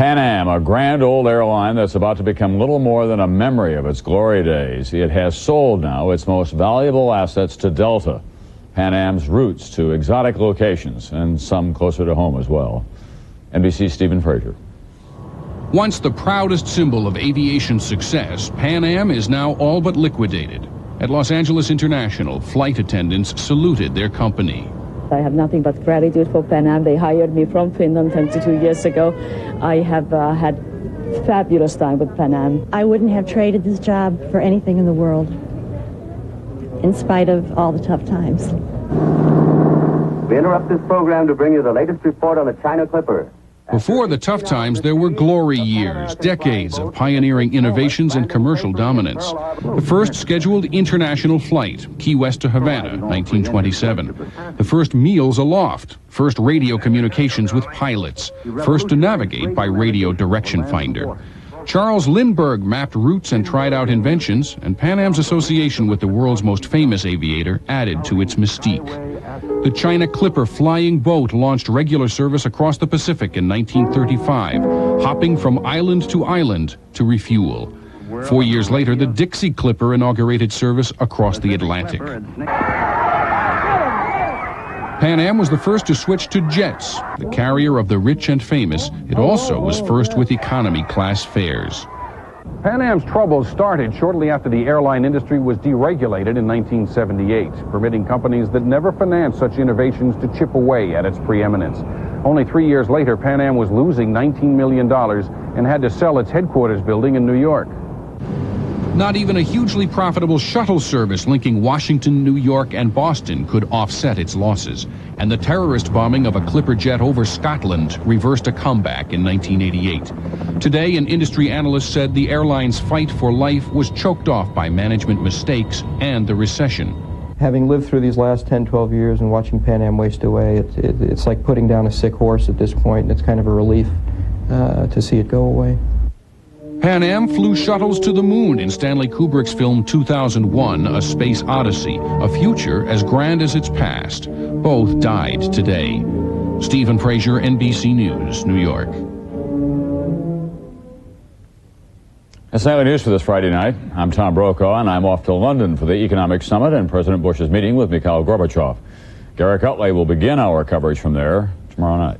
Pan Am, a grand old airline that's about to become little more than a memory of its glory days. It has sold now its most valuable assets to Delta. Pan Am's routes to exotic locations and some closer to home as well. NBC's Stephen Frazier. Once the proudest symbol of aviation success, Pan Am is now all but liquidated. At Los Angeles International, flight attendants saluted their company. I have nothing but gratitude for Pan Am. They hired me from Finland 22 years ago. I have had fabulous time with Pan Am. I wouldn't have traded this job for anything in the world, in spite of all the tough times. We interrupt this program to bring you the latest report on the China Clipper. Before the tough times, there were glory years, decades of pioneering innovations and commercial dominance. The first scheduled international flight, Key West to Havana, 1927. The first meals aloft, first radio communications with pilots, first to navigate by radio direction finder. Charles Lindbergh mapped routes and tried out inventions, and Pan Am's association with the world's most famous aviator added to its mystique. The China Clipper flying boat launched regular service across the Pacific in 1935, hopping from island to refuel. 4 years later, the Dixie Clipper inaugurated service across the Atlantic. Pan Am was the first to switch to jets, the carrier of the rich and famous. It also was first with economy class fares. Pan Am's troubles started shortly after the airline industry was deregulated in 1978, permitting companies that never financed such innovations to chip away at its preeminence. Only 3 years later, Pan Am was losing $19 million and had to sell its headquarters building in New York. Not even a hugely profitable shuttle service linking Washington, New York, and Boston could offset its losses. And the terrorist bombing of a Clipper jet over Scotland reversed a comeback in 1988. Today, an industry analyst said the airline's fight for life was choked off by management mistakes and the recession. Having lived through these last 10, 12 years and watching Pan Am waste away, it's like putting down a sick horse at this point. It's kind of a relief to see it go away. Pan Am flew shuttles to the moon in Stanley Kubrick's film 2001, A Space Odyssey, a future as grand as its past. Both died today. Stephen Frazier, NBC News, New York. That's nightly news for this Friday night. I'm Tom Brokaw, and I'm off to London for the Economic Summit and President Bush's meeting with Mikhail Gorbachev. Garrick Utley will begin our coverage from there tomorrow night.